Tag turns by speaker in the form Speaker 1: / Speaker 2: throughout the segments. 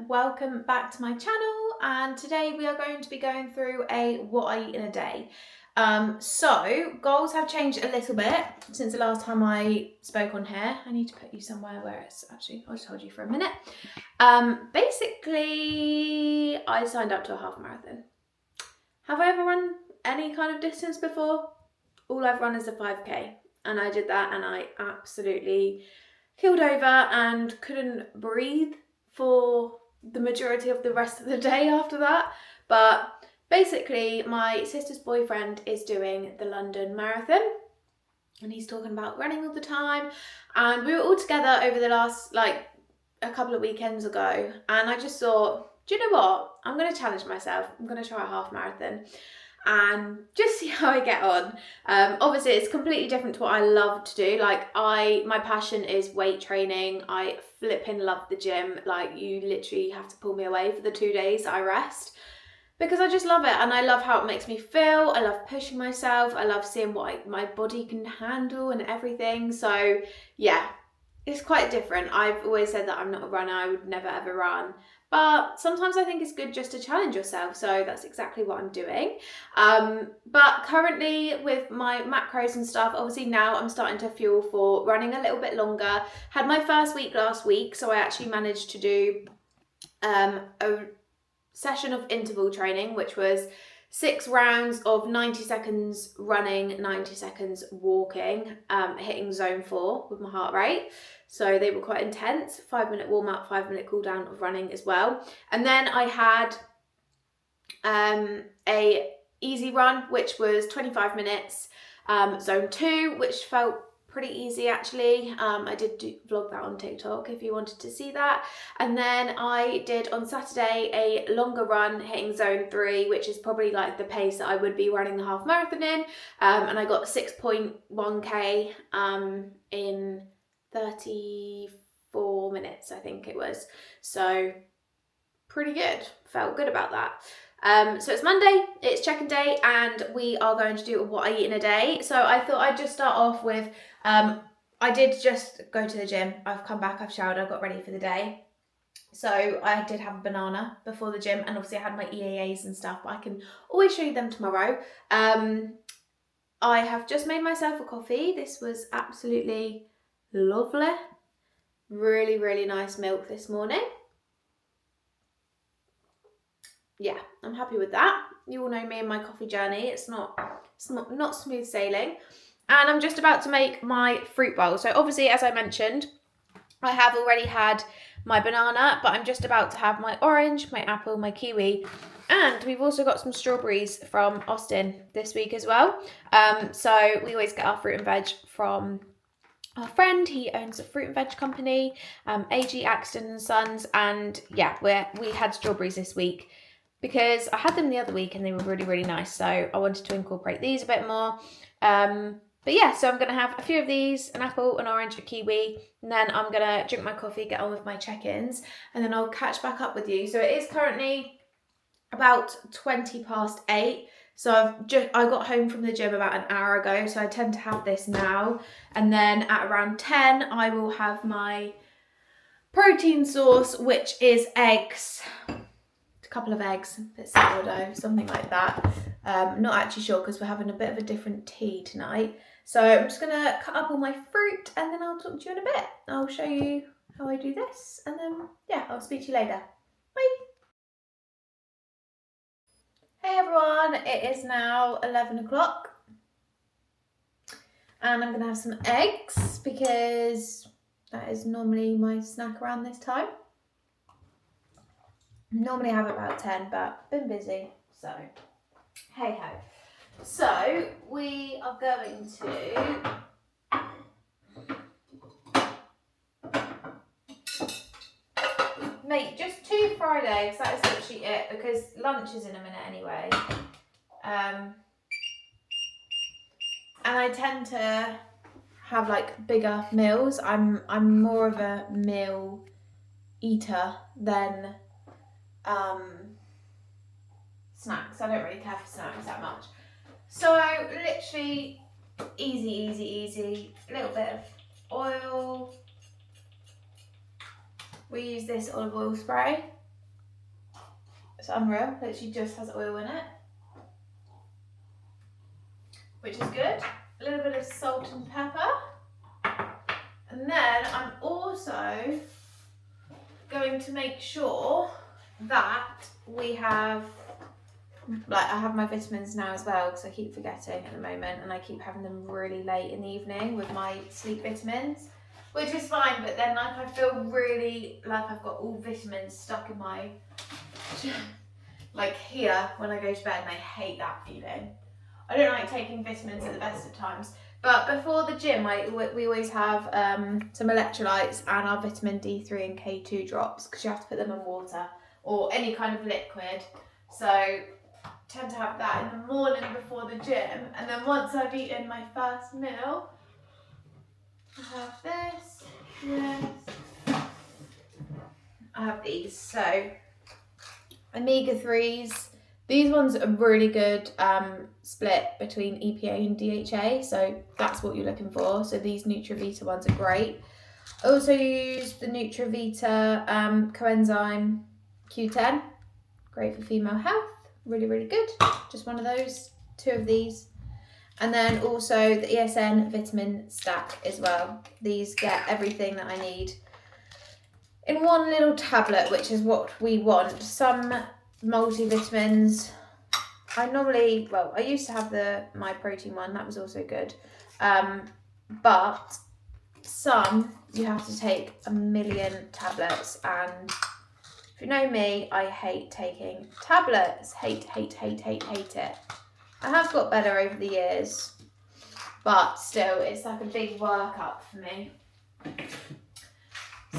Speaker 1: welcome back to my channel, and today we are going to be going through a what I eat in a day. So goals have changed a little bit since the last time I spoke on here. I need to put you somewhere where it's actually, I'll just hold you for a minute. Basically I signed up to a half marathon. Have I ever run any kind of distance before? All I've run is a 5k, and I did that and I absolutely keeled over and couldn't breathe for the majority of the rest of the day after that. But basically my sister's boyfriend is doing the London Marathon and he's talking about running all the time, and we were all together over the last a couple of weekends ago, and I just thought, do you know what, I'm going to challenge myself. I'm going to try a half marathon and just see how I get on. Obviously it's completely different to what I love to do. My passion is weight training. I flipping love the gym. You literally have to pull me away for the 2 days I rest, because I just love it and I love how it makes me feel. I love pushing myself. I love seeing what my body can handle and everything. So yeah, it's quite different. I've always said that I'm not a runner. I would never ever run. But sometimes I think it's good just to challenge yourself. So that's exactly what I'm doing. But currently with my macros and stuff, obviously now I'm starting to fuel for running a little bit longer. Had my first week last week, so I actually managed to do a session of interval training, which was 6 rounds of 90 seconds running, 90 seconds walking, hitting zone 4 with my heart rate. So they were quite intense. 5-minute warm up, 5-minute cool down of running as well. And then I had a easy run, which was 25 minutes, zone 2, which felt pretty easy actually. I did vlog that on TikTok if you wanted to see that. And then I did on Saturday a longer run hitting zone 3, which is probably like the pace that I would be running the half marathon in. And I got 6.1k in 34 minutes, I think it was. So pretty good. Felt good about that. So it's Monday, it's check-in day, and we are going to do what I eat in a day. So I thought I'd just start off with, I did just go to the gym. I've come back, I've showered, I've got ready for the day. So I did have a banana before the gym, and obviously I had my EAAs and stuff, but I can always show you them tomorrow. I have just made myself a coffee. This was absolutely lovely. Really, really nice milk this morning. Yeah, I'm happy with that. You all know me and my coffee journey. It's not smooth sailing. And I'm just about to make my fruit bowl. So obviously, as I mentioned, I have already had my banana, but I'm just about to have my orange, my apple, my kiwi, and we've also got some strawberries from Austin this week as well. So we always get our fruit and veg from our friend. He owns a fruit and veg company, AG Axton and Sons, and yeah, we had strawberries this week because I had them the other week and they were really, really nice. So I wanted to incorporate these a bit more. But yeah, so I'm going to have a few of these, an apple, an orange, a kiwi, and then I'm going to drink my coffee, get on with my check-ins, and then I'll catch back up with you. So it is currently about 8:20. So I got home from the gym about an hour ago, so I tend to have this now. And then at around 10, I will have my protein source, which is eggs. Couple of eggs, a bit sourdough, something like that. Not actually sure because we're having a bit of a different tea tonight. So I'm just gonna cut up all my fruit and then I'll talk to you in a bit. I'll show you how I do this, and then yeah, I'll speak to you later. Bye. Hey everyone, it is now 11 o'clock and I'm gonna have some eggs because that is normally my snack around this time. Normally I have about 10, but been busy, so hey ho. So we are going to make just 2 fried eggs. That is literally it because lunch is in a minute anyway. And I tend to have bigger meals. I'm more of a meal eater than snacks. I don't really care for snacks that much. So literally easy. A little bit of oil. We use this olive oil spray. It's unreal. Literally just has oil in it, which is good. A little bit of salt and pepper. And then I'm also going to make sure that we have, like, I have my vitamins now as well, because I keep forgetting at the moment, and I keep having them really late in the evening with my sleep vitamins, which is fine, but then like I feel really like I've got all vitamins stuck in my like here when I go to bed, and I hate that feeling. I don't like taking vitamins at the best of times. But before the gym, we always have some electrolytes and our vitamin D3 and K2 drops, because you have to put them in water or any kind of liquid. So I tend to have that in the morning before the gym. And then once I've eaten my first meal, I have this. I have these. So omega-3s. These ones are really good split between EPA and DHA, so that's what you're looking for. So these Nutravita ones are great. I also use the Nutravita coenzyme Q10, great for female health, really, really good. Just one of those, 2 of these. And then also the ESN vitamin stack as well. These get everything that I need in one little tablet, which is what we want. Some multivitamins, I used to have the My Protein one, that was also good, but some you have to take 1,000,000 tablets, and if you know me, I hate taking tablets. Hate it. I have got better over the years, but still it's like a big workup for me.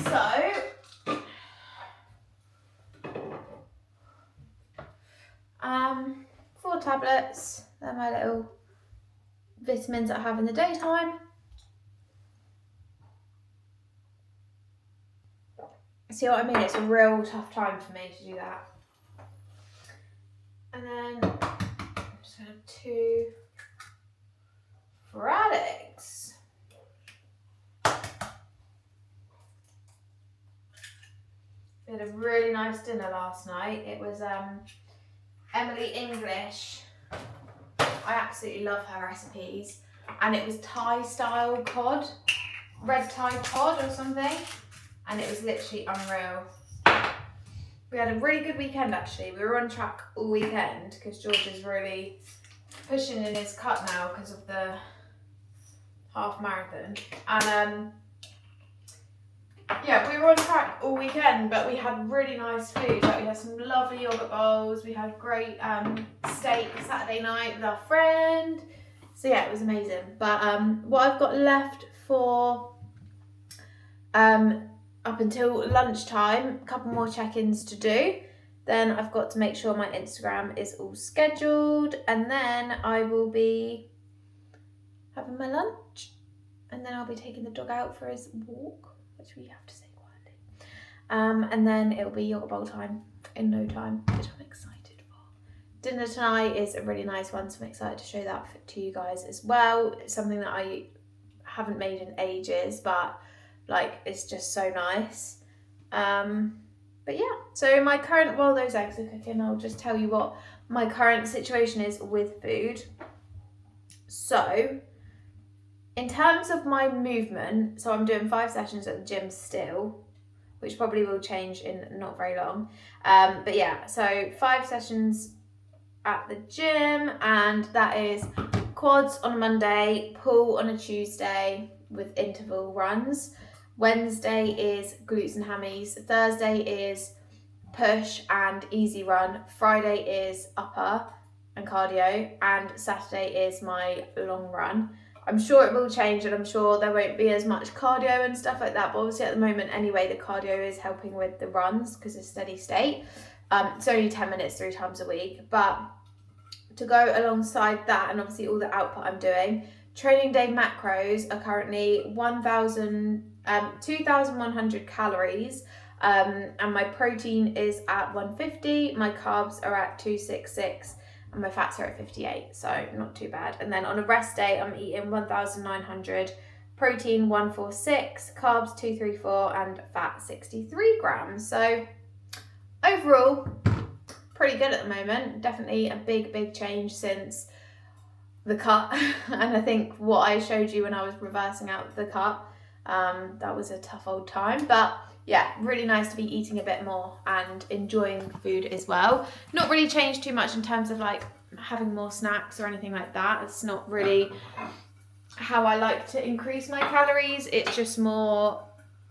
Speaker 1: So 4 tablets. They're my little vitamins that I have in the daytime. See what I mean? It's a real tough time for me to do that. And then I'm just going to have 2 Radix. We had a really nice dinner last night. It was Emily English. I absolutely love her recipes. And it was Thai style cod, red Thai cod or something. And it was literally unreal. We had a really good weekend actually. We were on track all weekend because George is really pushing in his cut now because of the half marathon. And yeah, we were on track all weekend, but we had really nice food. Like we had some lovely yogurt bowls. We had great steak Saturday night with our friend. So yeah, it was amazing. But what I've got left for up until lunchtime, a couple more check-ins to do. Then I've got to make sure my Instagram is all scheduled, and then I will be having my lunch, and then I'll be taking the dog out for his walk, which we have to say quietly. And then it'll be yogurt bowl time in no time, which I'm excited for. Dinner tonight is a really nice one, so I'm excited to show that to you guys as well. It's something that I haven't made in ages, but like it's just so nice. But yeah, so my current, while those eggs are cooking, I'll just tell you what my current situation is with food. So in terms of my movement, so I'm doing 5 sessions at the gym still, which probably will change in not very long. But yeah, so 5 sessions at the gym, and that is quads on a Monday, pull on a Tuesday with interval runs. Wednesday is glutes and hammies. Thursday is push and easy run. Friday is upper and cardio, and Saturday is my long run. I'm sure it will change, and I'm sure there won't be as much cardio and stuff like that, but obviously at the moment anyway, the cardio is helping with the runs because it's steady state. It's only 10 minutes 3 times a week, but to go alongside that, and obviously all the output I'm doing, training day macros are currently 2,100 calories, and my protein is at 150, my carbs are at 266, and my fats are at 58, so not too bad. And then on a rest day, I'm eating 1,900, protein 146, carbs 234, and fat 63 grams. So overall, pretty good at the moment. Definitely a big change since the cut. And I think what I showed you when I was reversing out the cut, that was a tough old time. But yeah, really nice to be eating a bit more and enjoying food as well. Not really changed too much in terms of like having more snacks or anything like that. It's not really how I like to increase my calories. It's just more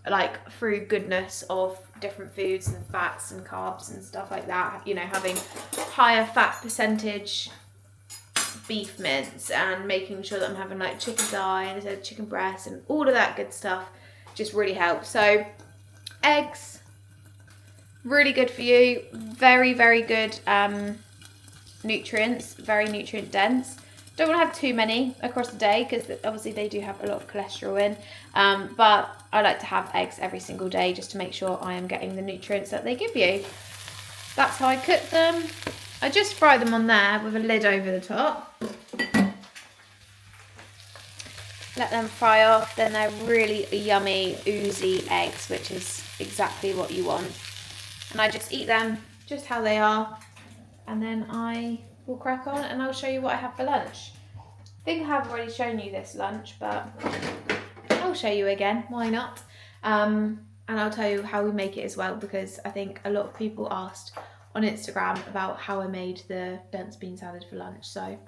Speaker 1: like through goodness of different foods and fats and carbs and stuff like that. You know, having higher fat percentage beef mince and making sure that I'm having like chicken thigh instead of chicken breast and all of that good stuff just really helps. So eggs, really good for you. Very good nutrients, very nutrient dense. Don't want to have too many across the day because obviously they do have a lot of cholesterol in, but I like to have eggs every single day just to make sure I am getting the nutrients that they give you. That's how I cook them. I just fry them on there with a lid over the top. Let them fry off, then they're really yummy, oozy eggs, which is exactly what you want. And I just eat them just how they are, and then I will crack on and I'll show you what I have for lunch. I think I have already shown you this lunch, but I'll show you again, why not? And I'll tell you how we make it as well, because I think a lot of people asked on Instagram about how I made the dense bean salad for lunch. So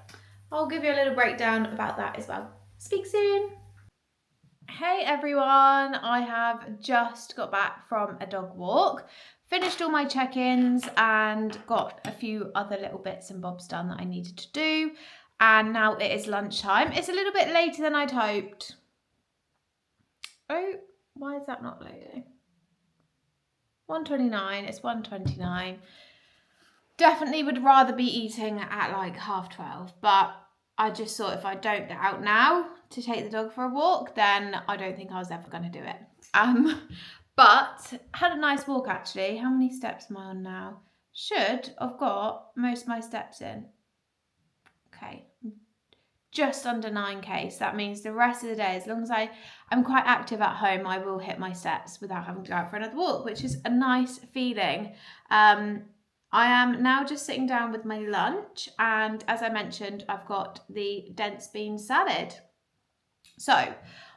Speaker 1: I'll give you a little breakdown about that as well. Speak soon. Hey everyone, I have just got back from a dog walk, finished all my check-ins and got a few other little bits and bobs done that I needed to do. And now it is lunchtime. It's a little bit later than I'd hoped. Oh, why is that not loading? 1:29, it's 1:29. Definitely would rather be eating at like 12:30, but I just thought if I don't get out now to take the dog for a walk, then I don't think I was ever going to do it. But had a nice walk actually. How many steps am I on now? Should have got most of my steps in. Okay, just under 9k. So that means the rest of the day, as long as I'm quite active at home, I will hit my steps without having to go out for another walk, which is a nice feeling. I am now just sitting down with my lunch, and as I mentioned, I've got the dense bean salad. So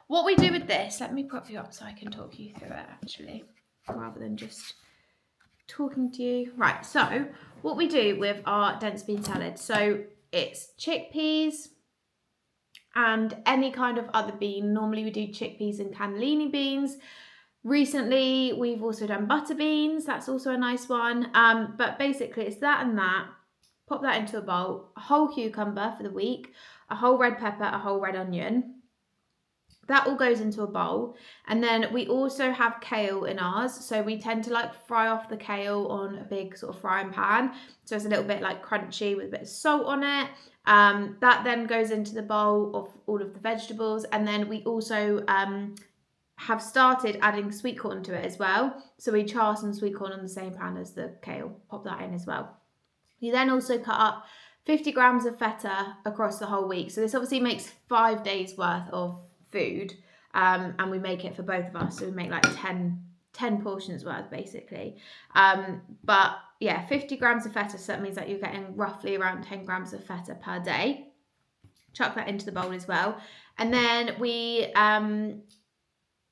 Speaker 1: what we do with this, let me prop you up so I can talk you through it actually, rather than just talking to you. Right, so what we do with our dense bean salad, so it's chickpeas and any kind of other bean. Normally we do chickpeas and cannellini beans. Recently, we've also done butter beans. That's also a nice one. But basically, it's that and that. Pop that into a bowl. A whole cucumber for the week, a whole red pepper, a whole red onion. That all goes into a bowl. And then we also have kale in ours. So we tend to like fry off the kale on a big sort of frying pan. So it's a little bit like crunchy with a bit of salt on it. That then goes into the bowl of all of the vegetables. And then we also have started adding sweet corn to it as well. So we char some sweet corn on the same pan as the kale, pop that in as well. You then also cut up 50 grams of feta across the whole week. So this obviously makes 5 days worth of food, and we make it for both of us. So we make like 10 portions worth basically. But yeah, 50 grams of feta, so that means that you're getting roughly around 10 grams of feta per day. Chuck that into the bowl as well. And then we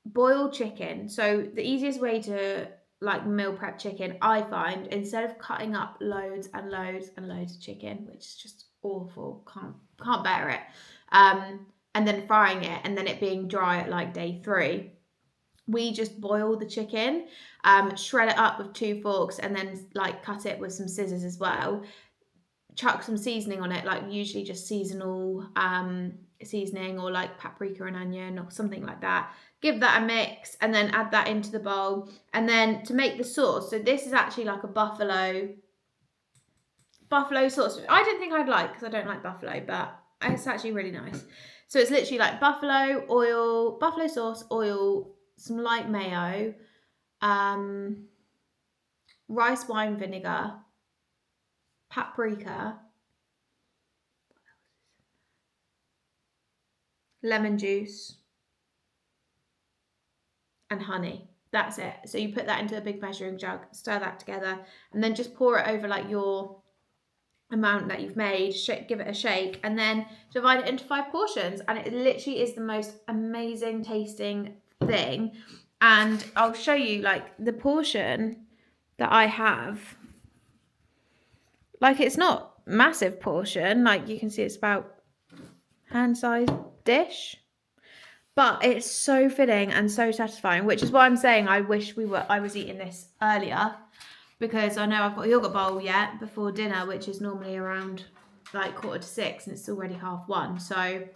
Speaker 1: boiled chicken. So the easiest way to like meal prep chicken, I find, instead of cutting up loads and loads and loads of chicken, which is just awful, can't bear it, and then frying it and then it being dry at like day 3, we just boil the chicken, shred it up with 2 forks and then like cut it with some scissors as well. Chuck some seasoning on it, like usually just seasonal seasoning or like paprika and onion or something like that. Give that a mix and then add that into the bowl. And then to make the sauce, so this is actually like a buffalo sauce. I didn't think I'd like, because I don't like buffalo, but it's actually really nice. So it's literally like buffalo sauce, oil, some light mayo, rice wine vinegar, paprika, lemon juice, and honey. That's it. So you put that into a big measuring jug, stir that together, and then just pour it over like your amount that you've made, give it a shake, and then divide it into 5 portions. And it literally is the most amazing tasting thing. And I'll show you like the portion that I have. Like, it's not massive portion, like you can see it's about hand-sized dish. But it's so filling and so satisfying, which is why I'm saying I wish I was eating this earlier, because I know I've got a yogurt bowl yet before dinner, which is normally around like 5:45, and it's already 1:30. So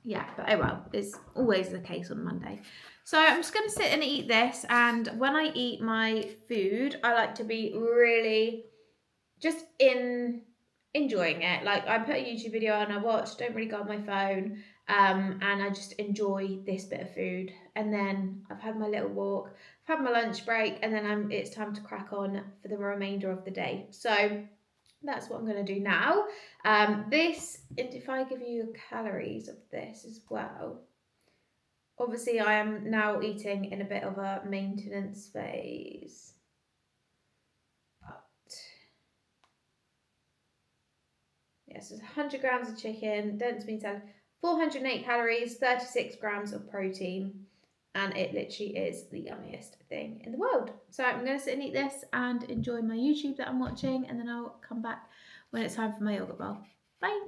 Speaker 1: yeah, but oh well, it's always the case on Monday. So I'm just going to sit and eat this, and when I eat my food, I like to be really just enjoying it. Like, I put a YouTube video on, I watch, don't really go on my phone, and I just enjoy this bit of food. And then I've had my little walk, I've had my lunch break, and then it's time to crack on for the remainder of the day. So that's what I'm going to do now. If I give you calories of this as well, obviously I am now eating in a bit of a maintenance phase. Yes, it's 100 grams of chicken, dense meat salad, 408 calories, 36 grams of protein, and it literally is the yummiest thing in the world. So I'm going to sit and eat this and enjoy my YouTube that I'm watching, and then I'll come back when it's time for my yogurt bowl. Bye!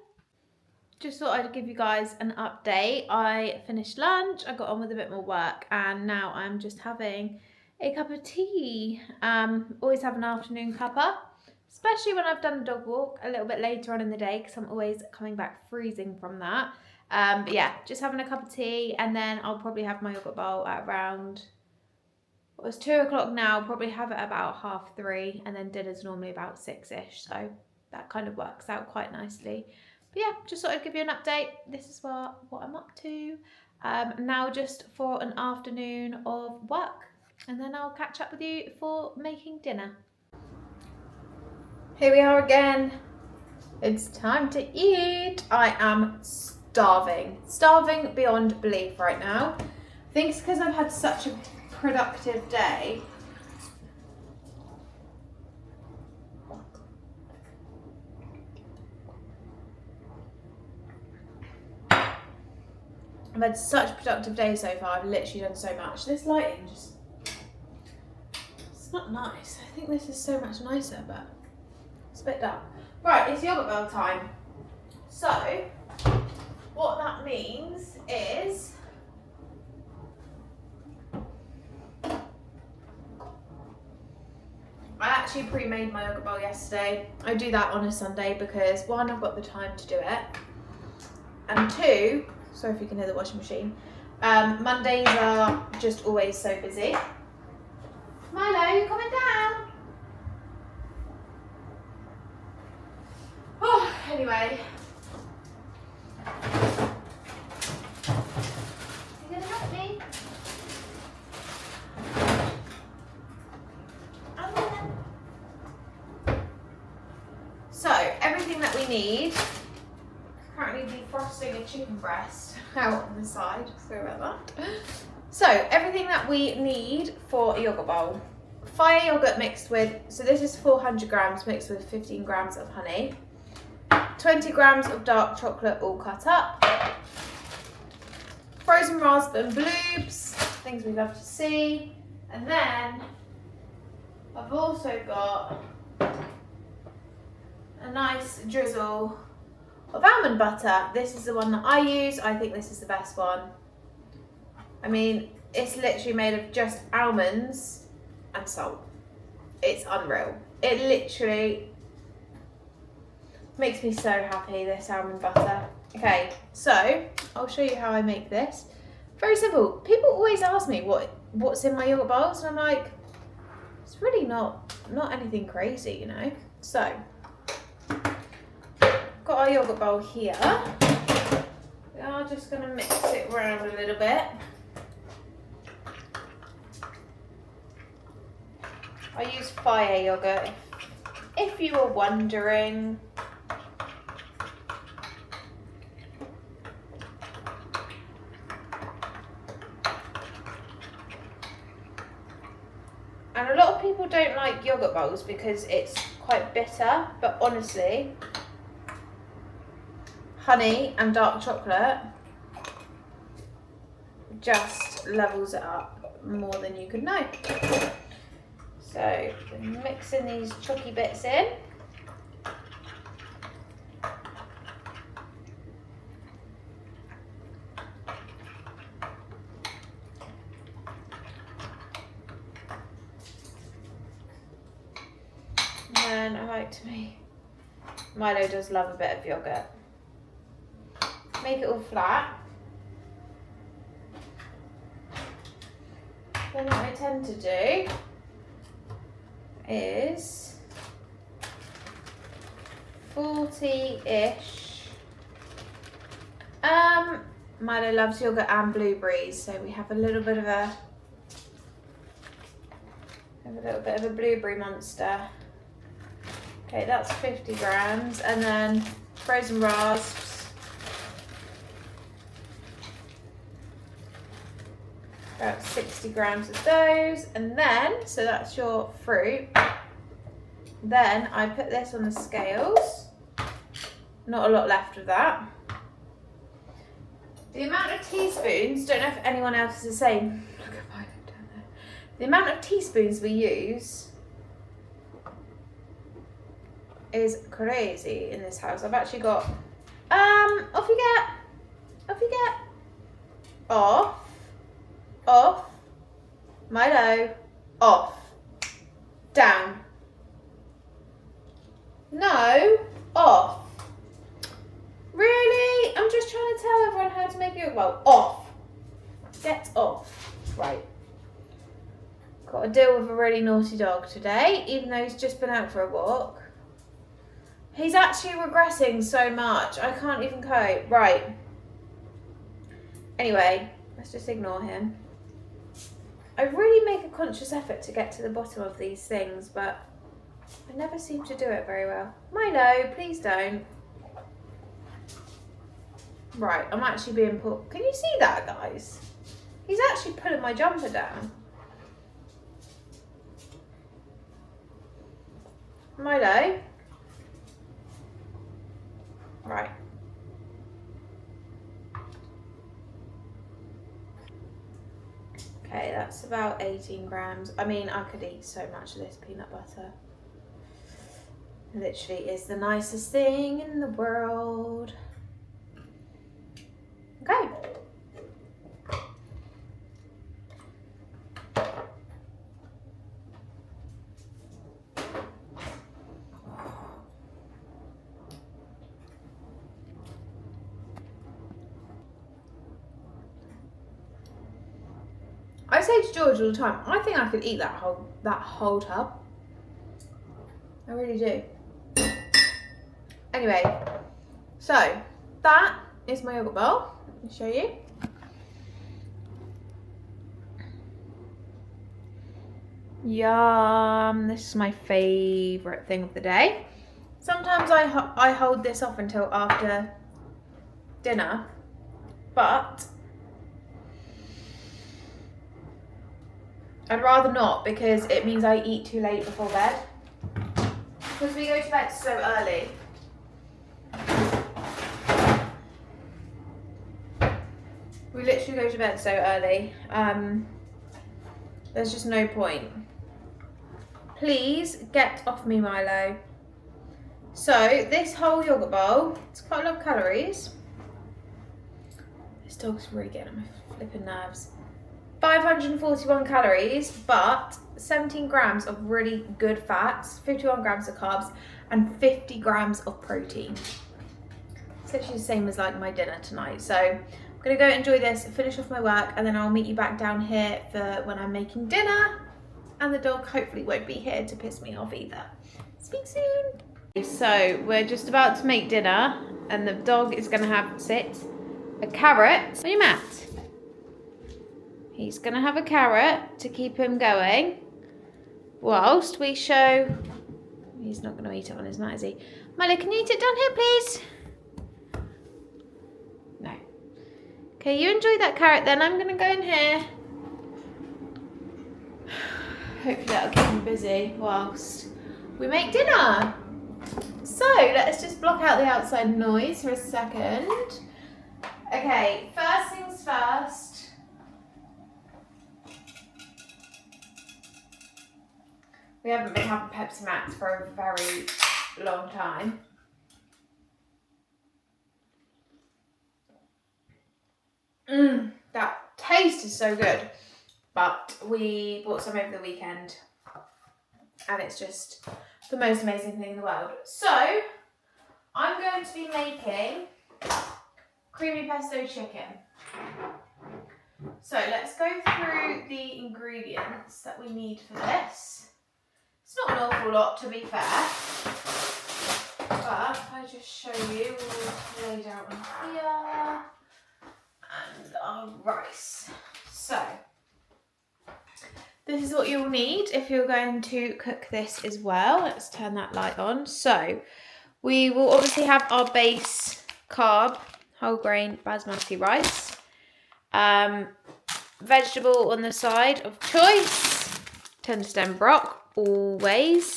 Speaker 1: Just thought I'd give you guys an update. I finished lunch, I got on with a bit more work, and now I'm just having a cup of tea. Always have an afternoon cuppa, especially when I've done a dog walk a little bit later on in the day, because I'm always coming back freezing from that. But yeah, just having a cup of tea, and then I'll probably have my yogurt bowl at around, it's 2 o'clock now, probably have it about 3:30, and then dinner's normally about 6ish, so that kind of works out quite nicely. But yeah, just thought I'd give you an update. This is what I'm up to. Now just for an afternoon of work, and then I'll catch up with you for making dinner. Here we are again. It's time to eat. I am starving beyond belief right now. I think it's because I've had such a productive day. I've had such a productive day so far. I've literally done so much. This lighting just, it's not nice. I think this is so much nicer, but it's a bit dark. Right, it's yogurt bowl time. So what that means is I actually pre-made my yogurt bowl yesterday. I do that on a Sunday because 1, I've got the time to do it, and 2, sorry if you can hear the washing machine, Mondays are just always so busy. Milo, you coming down? Oh, anyway. You gonna help me? So, everything that we need, currently defrosting a chicken breast out on the side, sorry about that. So, everything that we need for a yogurt bowl. Fire yogurt mixed with, so this is 400 grams mixed with 15 grams of honey. 20 grams of dark chocolate all cut up. Frozen raspberry and bloobs, things we love to see. And then, I've also got a nice drizzle of almond butter. This is the one that I use. I think this is the best one. I mean, it's literally made of just almonds and salt. It's unreal. It literally makes me so happy, this almond butter. Okay, so I'll show you how I make this. Very simple. People always ask me what's in my yogurt bowls, and I'm like, it's really not anything crazy, you know. So got our yogurt bowl here. We are just going to mix it around a little bit. I use fire yogurt, if you were wondering. people don't like yogurt bowls because it's quite bitter, but honestly, honey and dark chocolate just levels it up more than you could know. So mixing these chalky bits in. And I like to make, Milo does love a bit of yogurt. Make it all flat. Then what I tend to do is 40-ish. Milo loves yogurt and blueberries, so we have a little bit of a blueberry monster. Okay, that's 50 grams, and then frozen rasps. About 60 grams of those, and then, so that's your fruit. Then I put this on the scales. Not a lot left of that. The amount of teaspoons, don't know if anyone else is the same. Look at mine down there. The amount of teaspoons we use is crazy in this house. I've actually got, off you get, off, Milo, off, down, no, off. Really? I'm just trying to tell everyone how to make it, well, off, get off, right. Got to deal with a really naughty dog today, even though he's just been out for a walk. He's actually regressing so much, I can't even cope. Right. Anyway, let's just ignore him. I really make a conscious effort to get to the bottom of these things, but I never seem to do it very well. Milo, please don't. Right, I'm actually being pulled. Can you see that, guys? He's actually pulling my jumper down. Milo. Right. Okay, that's about 18 grams. I mean, I could eat so much of this peanut butter. It literally is the nicest thing in the world. Okay. I say to George all the time, I think I could eat that whole tub. I really do. Anyway, so that is my yogurt bowl. Let me show you. Yum! This is my favourite thing of the day. Sometimes I hold this off until after dinner, but I'd rather not because it means I eat too late before bed. Because we go to bed so early. We literally go to bed so early. There's just no point. Please get off me, Milo. So this whole yogurt bowl, it's quite a lot of calories. This dog's really getting on my flipping nerves. 541 calories, but 17 grams of really good fats, 51 grams of carbs, and 50 grams of protein. It's literally the same as like my dinner tonight. So I'm gonna go enjoy this, finish off my work, and then I'll meet you back down here for when I'm making dinner. And the dog hopefully won't be here to piss me off either. Speak soon. So we're just about to make dinner, and the dog is gonna have a carrot. Are you Matt? He's going to have a carrot to keep him going whilst we show... He's not going to eat it on his mat, is he? Milo, can you eat it down here, please? No. Okay, you enjoy that carrot then. I'm going to go in here hopefully that'll keep me busy whilst we make dinner. So let's just block out the outside noise for a second. Okay, first things first. We haven't been having Pepsi Max for a very long time. That taste is so good. But we bought some over the weekend and it's just the most amazing thing in the world. So I'm going to be making creamy pesto chicken. So let's go through the ingredients that we need for this. It's not an awful lot, to be fair, but if I just show you, we'll lay down on here and our rice. So this is what you'll need if you're going to cook this as well. Let's turn that light on. So we will obviously have our base carb, whole grain basmati rice. Vegetable on the side of choice, tender stem brock, always.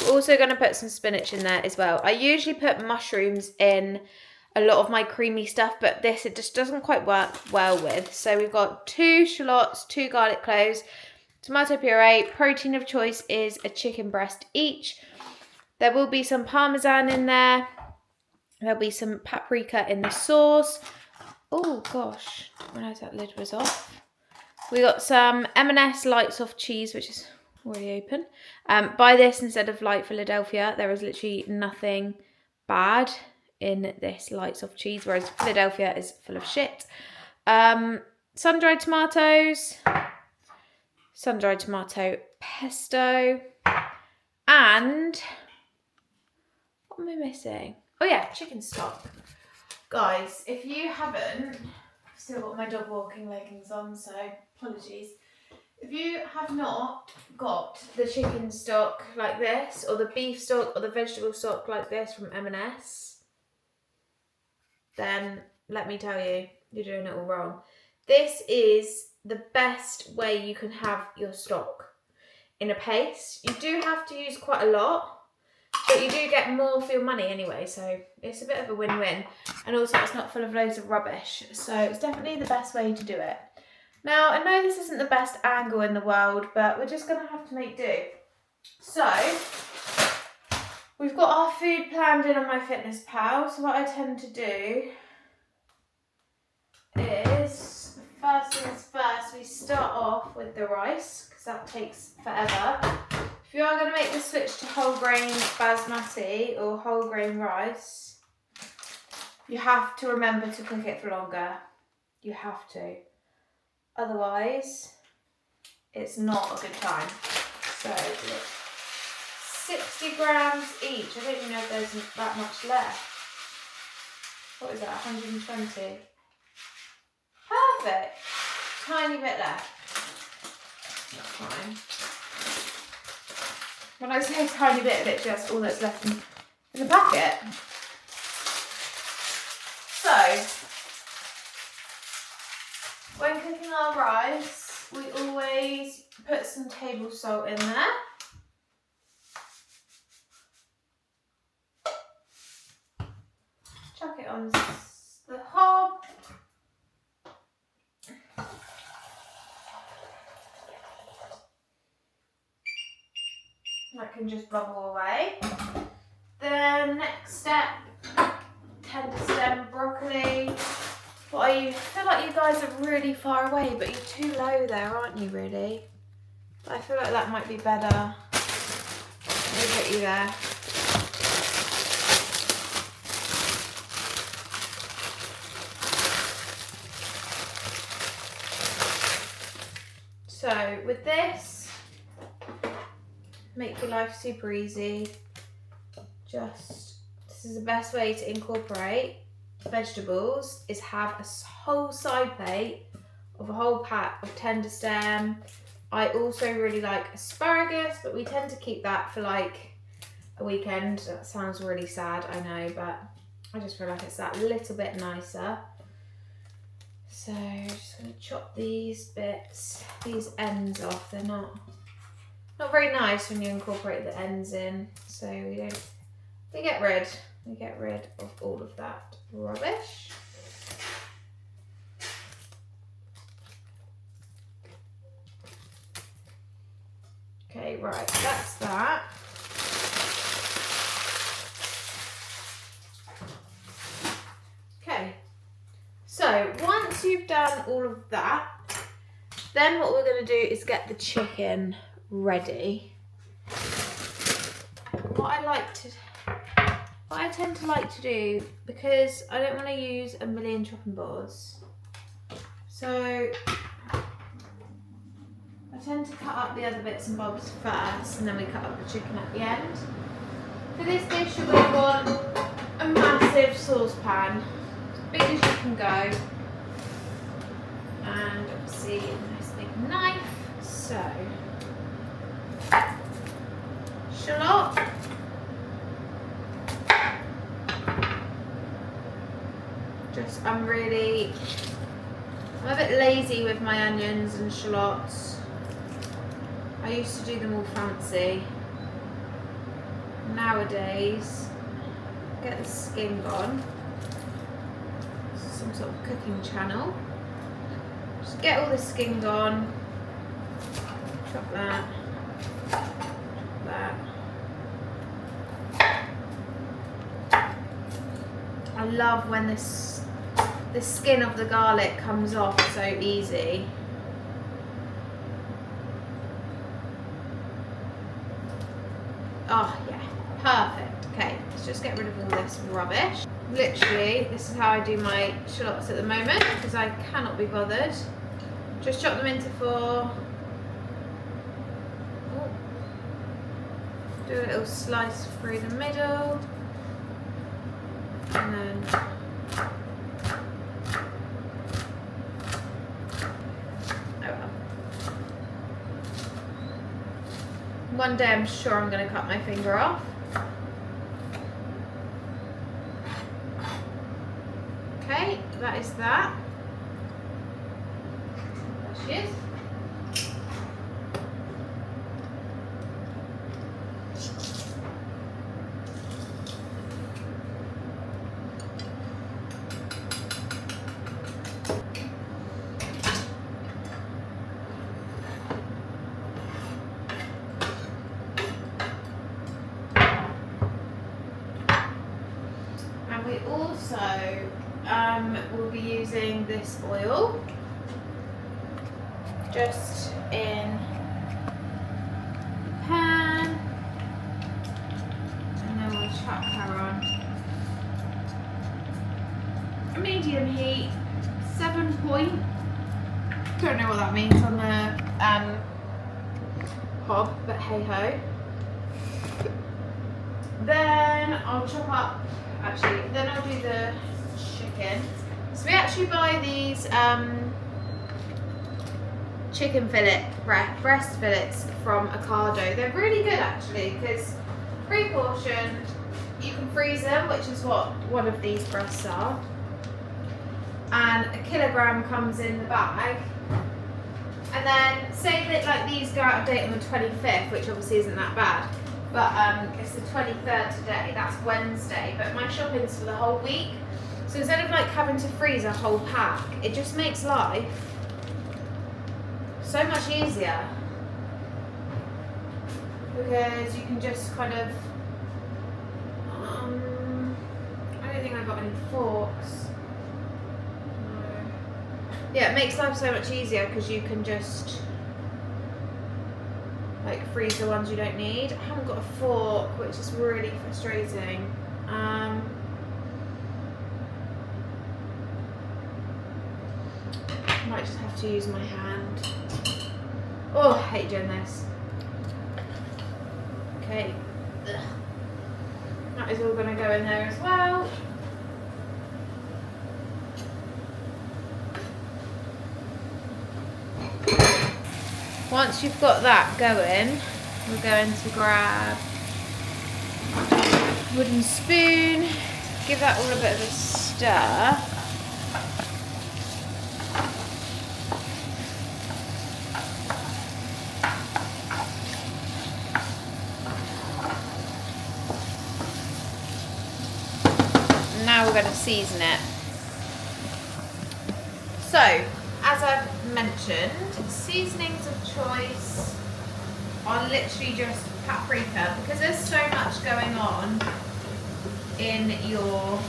Speaker 1: We're also going to put some spinach in there as well. I usually put mushrooms in a lot of my creamy stuff, but this it just doesn't quite work well with. So we've got 2 shallots, 2 garlic cloves, tomato puree. Protein of choice is a chicken breast each. There will be some parmesan in there. There'll be some paprika in the sauce. Oh gosh, I realised that lid was off. We got some M&S light soft cheese, which is already open. Buy this instead of light Philadelphia. There is literally nothing bad in this light soft cheese, whereas Philadelphia is full of shit. Sun-dried tomatoes, sun-dried tomato pesto, and what am I missing? Oh yeah, chicken stock. Guys, if you haven't, I've still got my dog walking leggings on, so apologies. If you have not got the chicken stock like this, or the beef stock, or the vegetable stock like this from M&S, then let me tell you, you're doing it all wrong. This is the best way you can have your stock in a paste. You do have to use quite a lot, but you do get more for your money anyway, so it's a bit of a win-win. And also it's not full of loads of rubbish, so it's definitely the best way to do it. Now, I know this isn't the best angle in the world, but we're just going to have to make do. So, we've got our food planned in on MyFitnessPal, so what I tend to do is, first things first, we start off with the rice, because that takes forever. If you are going to make the switch to whole grain basmati or whole grain rice, you have to remember to cook it for longer. You have to. Otherwise, it's not a good time. So, 60 grams each. I don't even know if there's that much left. What is that, 120? Perfect. Tiny bit left. That's fine. When I say tiny bit, literally that's all that's left in the packet. So, when cooking our rice, we always put some table salt in there. Chuck it on the hob. That can just bubble away. The next step, tender stem broccoli. I feel like you guys are really far away, but you're too low there, aren't you, really? But I feel like that might be better. Let me put you there. So, with this, make your life super easy. This is the best way to incorporate vegetables, is have a whole side plate of a whole pack of tender stem. I also really like asparagus, but we tend to keep that for like a weekend. That sounds really sad, I know, but I just feel like it's that little bit nicer. So just going to chop these ends off. They're not Not very nice when you incorporate the ends in, so we get rid of all of that rubbish. Okay, right, that's that. Okay, so once you've done all of that, then what we're going to do is get the chicken ready. What I tend to like to do, because I don't want to use a million chopping boards, so I tend to cut up the other bits and bobs first, and then we cut up the chicken at the end. For this dish, you're going to want a massive saucepan, as big as you can go, and obviously a nice big knife. So, shallot, I'm a bit lazy with my onions and shallots. I used to do them all fancy. Nowadays, get the skin gone. Some sort of cooking channel. Just get all the skin gone. Chop that. Chop that. I love when the skin of the garlic comes off so easy. Oh yeah, perfect. Okay, let's just get rid of all this rubbish. Literally, this is how I do my shallots at the moment, because I cannot be bothered. Just chop them into 4. Do a little slice through the middle. And then one day I'm sure I'm going to cut my finger off. Okay, that is that. There she is. We also will be using this oil just in the pan, and then we'll chuck her on a medium heat, 7 point. Don't know what that means on the hob, but hey ho. Then I'll chop up. Actually, then I'll do the chicken. So we actually buy these chicken fillet, breast fillets from Ocado. They're really good actually, because pre-portioned, you can freeze them, which is what one of these breasts are. And a kilogram comes in the bag. And then say that like these go out of date on the 25th, which obviously isn't that bad. But it's the 23rd today, that's Wednesday, but my shopping's for the whole week. So instead of like having to freeze a whole pack, it just makes life so much easier. Because you can just kind of, I don't think I got any forks. No. Yeah, it makes life so much easier because you can just like freeze the ones you don't need. I haven't got a fork, which is really frustrating. Might just have to use my hand. Oh, I hate doing this. Okay, ugh. That is all going to go in there as well. Once you've got that going, we're going to grab a wooden spoon, give that all a bit of a stir. we're going to season it. So, as I've mentioned, seasonings of choice are literally just paprika, because there's so much going on in your...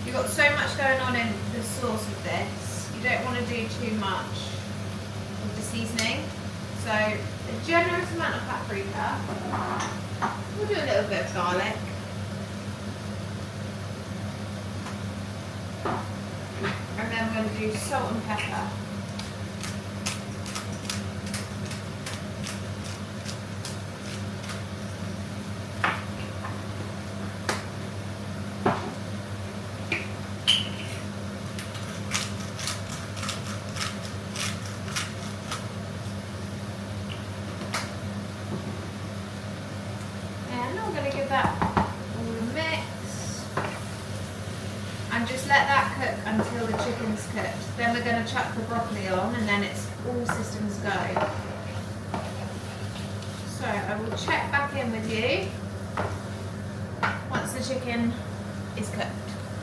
Speaker 1: You've got so much going on in the sauce of this. You don't want to do too much with the seasoning. So a generous amount of paprika. We'll do a little bit of garlic. And then we're going to do salt and pepper. Let that cook until the chicken's cooked. Then we're going to chuck the broccoli on, and then it's all systems go. So I will check back in with you once the chicken is cooked.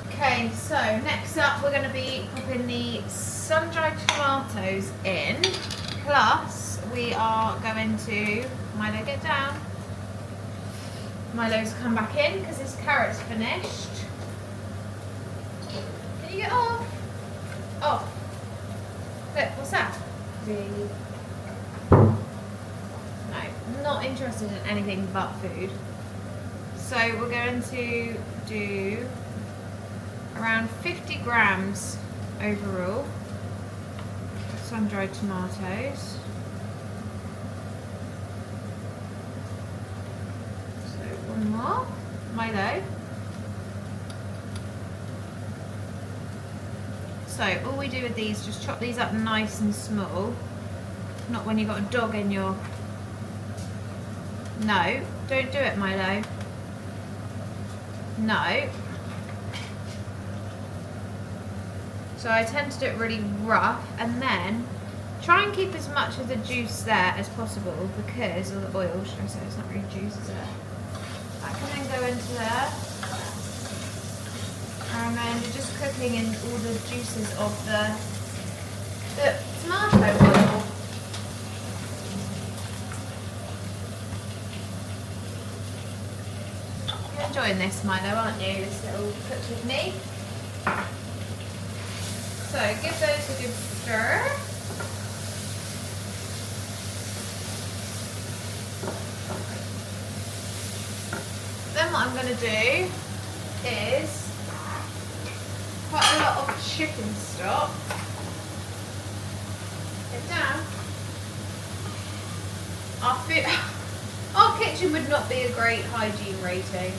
Speaker 1: Okay, so next up we're going to be popping the sun-dried tomatoes in, plus we are going to, Milo, get down. Milo's come back in because his carrot's finished. Can you get off? Oh. Look, what's that? No, not interested in anything but food. So we're going to do around 50 grams overall sun-dried tomatoes. So one more. Milo. So all we do with these, just chop these up nice and small. Not when you've got a dog in your... No, don't do it, Milo. No. So I tend to do it really rough, and then try and keep as much of the juice there as possible, because of the oil, should I say, it's not really juice, is it? That can then go into there. And then you're just cooking in all the juices of the tomato oil. You're enjoying this, Milo, aren't you? This little cook with me. So give those a good stir. Then what I'm going to do is quite a lot of chicken stock. Get down. Our kitchen would not be a great hygiene rating.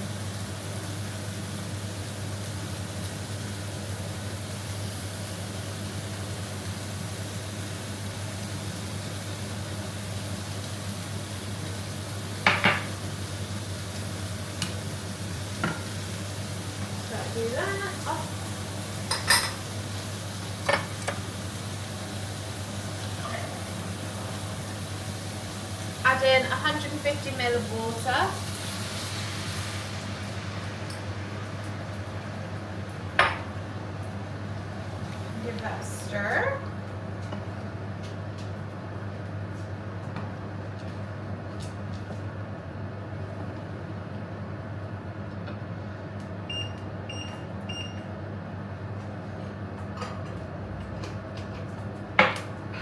Speaker 1: So do that. Oh. Add in 150 ml of water. Give that a stir.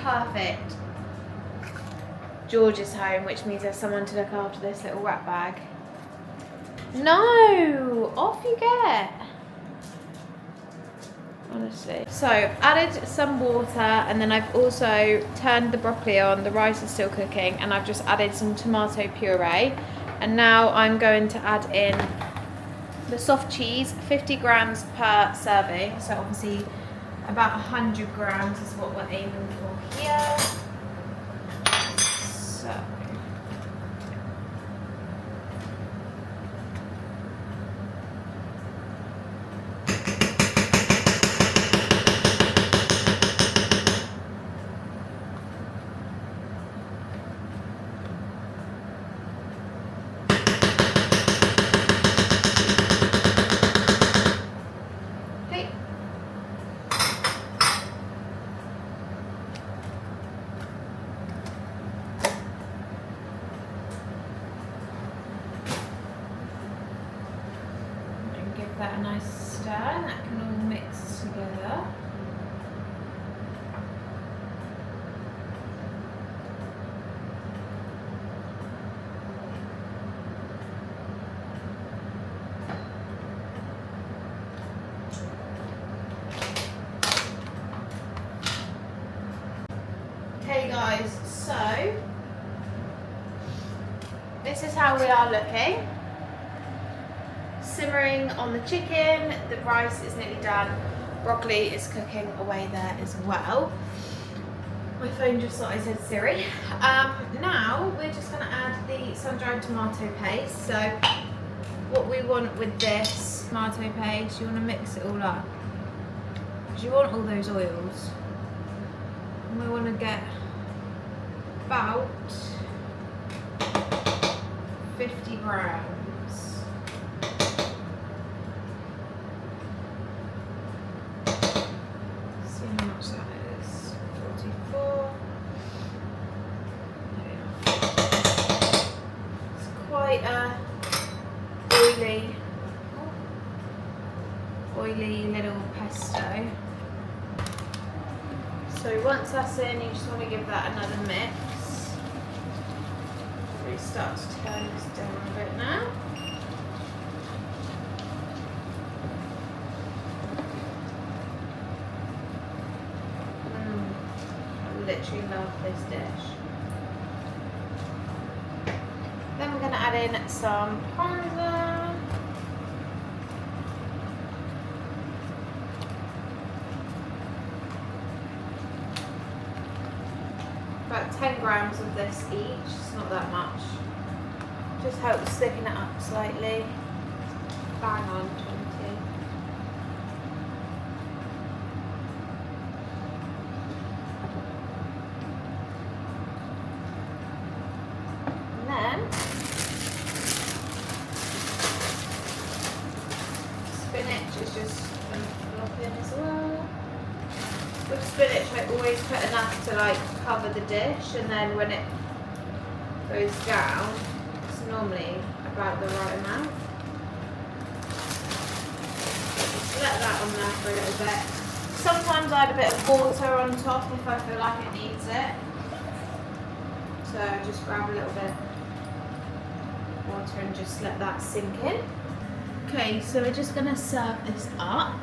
Speaker 1: Perfect. George is home, which means there's someone to look after this little rat bag. No! Off you get! Honestly. So, I've added some water, and then I've also turned the broccoli on. The rice is still cooking, and I've just added some tomato puree. And now I'm going to add in the soft cheese, 50 grams per serving. So obviously about 100 grams is what we're aiming for here. So that a nice stir and that can all mix together. Okay guys, so this is how we are looking. Simmering on the chicken, the rice is nearly done, broccoli is cooking away there as well. My phone just thought I said Siri. Now we're just going to add the sun-dried tomato paste. So what we want with this tomato paste, you want to mix it all up because you want all those oils. And we want to get about 50 grams. See how much that is. 44. It's quite a oily little pesto. So once that's in, you just want to give that another mix. We start to turn this down a bit now. I literally love this dish. Then we're going to add in some parmesan. About 10 grams of this each, it's not that much. Just helps thicken it up slightly. Bang on 20. And then spinach is just going to flop in as well. With spinach, I always put enough to like cover the dish, and then when it goes down, it's normally about the right amount. Just let that on there for a little bit. Sometimes I add a bit of water on top if I feel like it needs it. So just grab a little bit of water and just let that sink in. Okay, so we're just going to serve this up.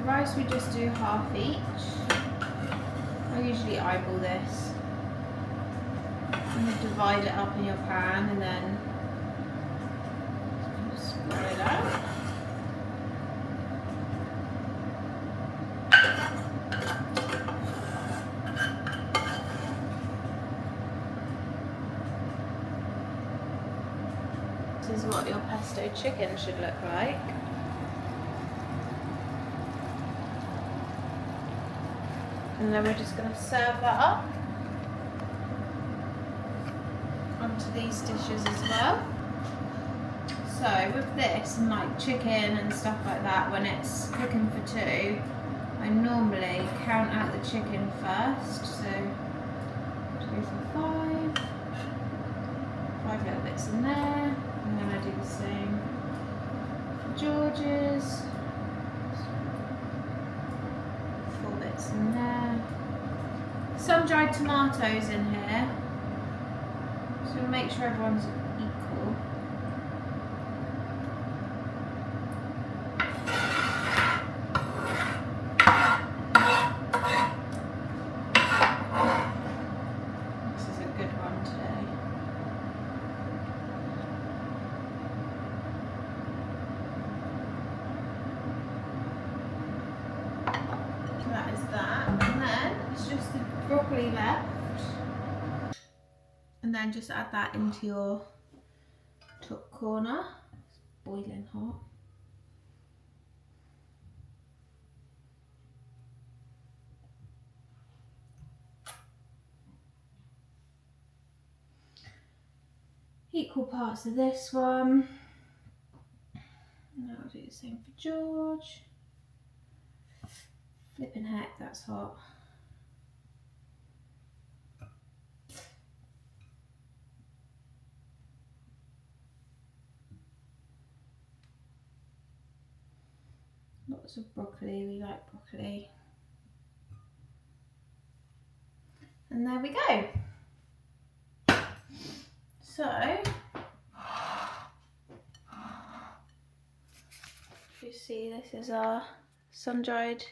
Speaker 1: Rice we just do half each. I usually eyeball this. And you divide it up in your pan and then just spread it out. This is what your pesto chicken should look like. And then we're just going to serve that up onto these dishes as well. So with this and like chicken and stuff like that, when it's cooking for two, I normally count out the chicken first. So 2 for 5 little bits in there. And then I do the same for George's. In there. Some dried tomatoes in here. So we'll make sure everyone's equal. This is a good one today. That is that, and then it's just the broccoli left, and then just add that into your top corner. It's boiling hot. Equal parts of this one. Now I'll do the same for George. Flipping heck, that's hot. Lots of broccoli, we like broccoli. And there we go. So, you see this is our sun-dried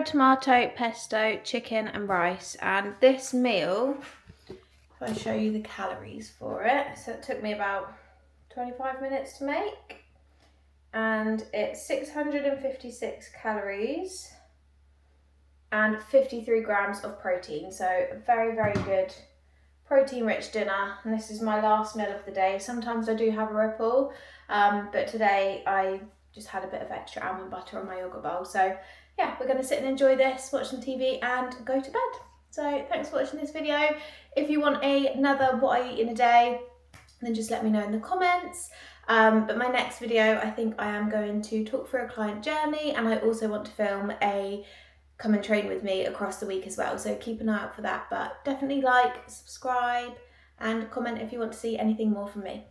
Speaker 1: tomato, pesto, chicken and rice. And this meal, if I show you the calories for it, so it took me about 25 minutes to make, and it's 656 calories and 53 grams of protein. So a very, very good protein rich dinner. And this is my last meal of the day. Sometimes I do have a ripple, but today I just had a bit of extra almond butter on my yogurt bowl. So yeah, we're going to sit and enjoy this, watch some TV and go to bed. So thanks for watching this video. If you want another what I eat in a day, then just let me know in the comments. But my next video, I think I am going to talk through a client journey, and I also want to film a come and train with me across the week as well. So keep an eye out for that, but definitely like, subscribe and comment if you want to see anything more from me.